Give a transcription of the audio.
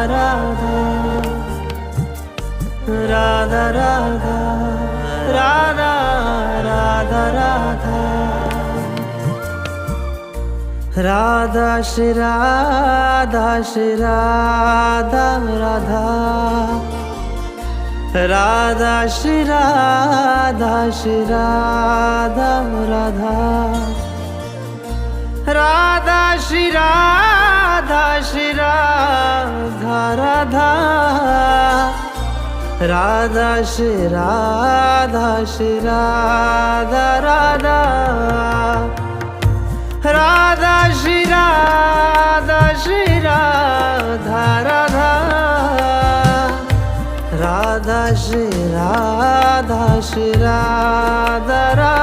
Radha Radha Radha Radha Radha Radha Radha Shri Radha Shri Radha Radha Radha Shri Radha Shri Radha Radha Radha Shri Radha Shri Radha Radha Radha Shri Radha Shri Radha Radha Radha Shri Radha Shri Radha Radha Radha Shri Radha Shri Radha Radha